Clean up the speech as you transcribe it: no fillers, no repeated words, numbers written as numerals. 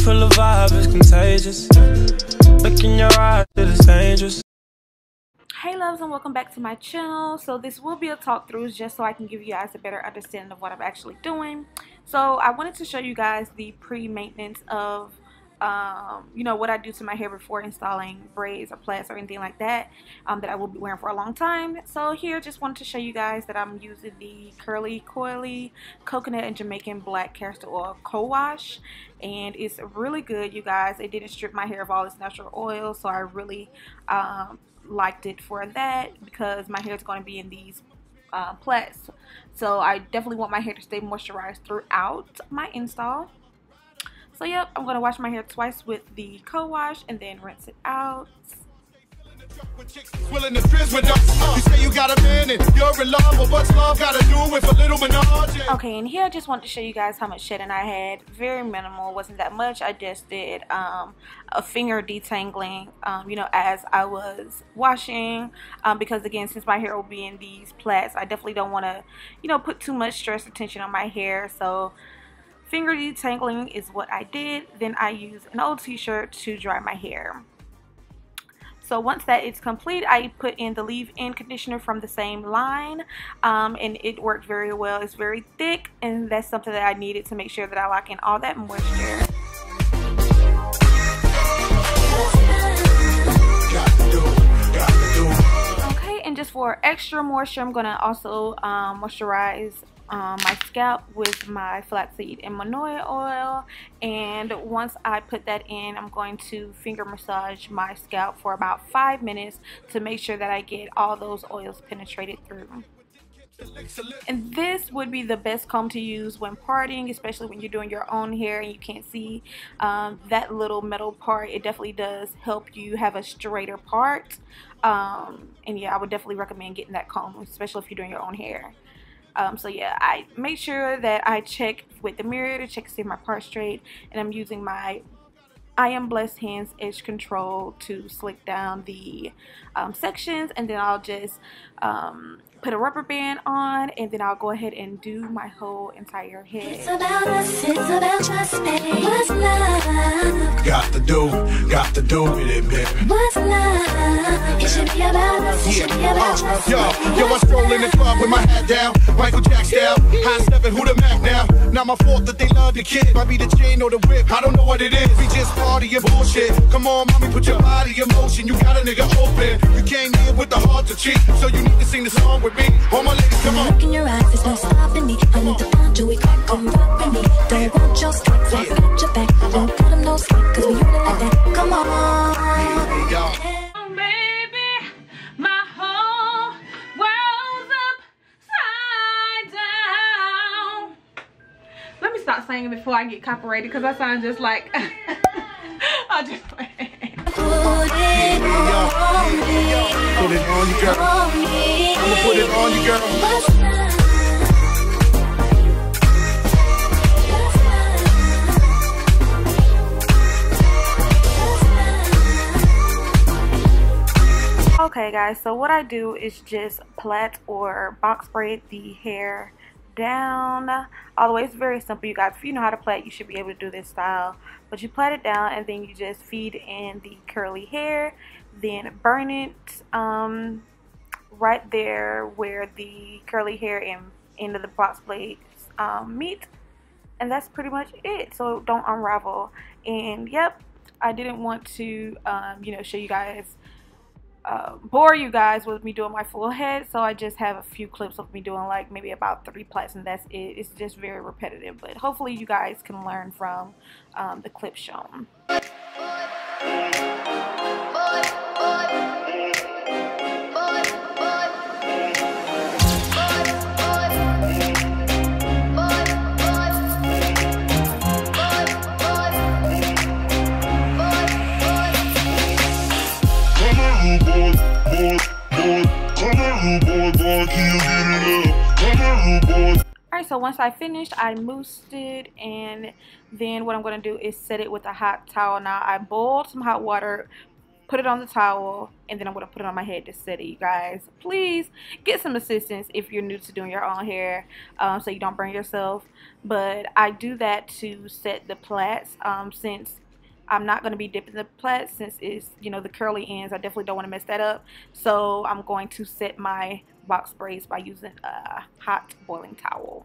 feel the vibe is contagious. Look in your eyes, it is dangerous. Hey loves, and welcome back to my channel. So this will be a talk through just so I can give you guys a better understanding of what I'm actually doing. So I wanted to show you guys the pre-maintenance of you know, what I do to my hair before installing braids or plaits or anything like that that I will be wearing for a long time. So here, just wanted to show you guys that I'm using the Curly Coily Coconut and Jamaican Black Castor Oil Co-Wash, and it's really good, you guys. It didn't strip my hair of all its natural oil, so I really liked it for that because my hair is going to be in these plaits. So I definitely want my hair to stay moisturized throughout my install. So yep, I'm going to wash my hair twice with the co-wash and then rinse it out. Okay, and here I just wanted to show you guys how much shedding I had. Very minimal, wasn't that much. I just did a finger detangling, you know, as I was washing, because again, since my hair will be in these plaits, I definitely don't want to, you know, put too much stress or tension on my hair. So finger detangling is what I did. Then I used an old t-shirt to dry my hair. So once that is complete, I put in the leave-in conditioner from the same line, and it worked very well. It's very thick, and that's something that I needed to make sure that I lock in all that moisture. Okay, and just for extra moisture, I'm gonna also moisturize my scalp with my flaxseed and manoia oil. And once I put that in, I'm going to finger massage my scalp for about 5 minutes to make sure that I get all those oils penetrated through. And this would be the best comb to use when parting, especially when you're doing your own hair and you can't see that little metal part. It definitely does help you have a straighter part, and yeah, I would definitely recommend getting that comb, especially if you're doing your own hair. So yeah, I make sure that I check with the mirror to check to see if my part's straight, and I'm using my I Am Blessed Hands Edge Control to slick down the sections, and then I'll just put a rubber band on, and then I'll go ahead and do my whole entire head. It's about us, it's about us, baby. What's love? Got to do with it, baby. What's love? It should be about us, it should be about us. Yo, I stroll in the club with my hat down, Michael Jack style, high stepping, who the Mac now? Not my fault that they love the kid. Might be the chain or the whip, I don't know what it is. We just party and bullshit. Come on, mommy, put your body in motion. You got a nigga open. You came here with the heart to cheat, so you need to sing the song with me. All my ladies, come on. Look in your eyes, there's no stopping me. I need to find you, we can't come rock with me. Don't want your slack, so I got your back. Don't cut them no slack, cause we really like that. Come on. Oh, baby, my whole world's upside down. Let me stop singing before I get copyrighted, because I sound just like I'll just play. Put it on you, girl. I'ma put it on you, girl. Okay guys, so what I do is just plait or box braid the hair down all the way. It's very simple, you guys. If you know how to plait, you should be able to do this style. But you plait it down, and then you just feed in the curly hair, then burn it right there where the curly hair and end of the box blades meet, and that's pretty much it. So don't unravel. And yep, I didn't want to you know, show you guys, bore you guys with me doing my full head, so I just have a few clips of me doing like maybe about 3 plaits, and that's it. It's just very repetitive, but hopefully you guys can learn from the clips shown. Alright, so once I finished, I moussed it, and then what I'm going to do is set it with a hot towel. Now I boiled some hot water, put it on the towel, and then I'm going to put it on my head to set it. You guys, please get some assistance if you're new to doing your own hair, so you don't burn yourself. But I do that to set the plaits, since I'm not going to be dipping the plaits, since it's, you know, the curly ends. I definitely don't want to mess that up. So I'm going to set my box braids by using a hot boiling towel.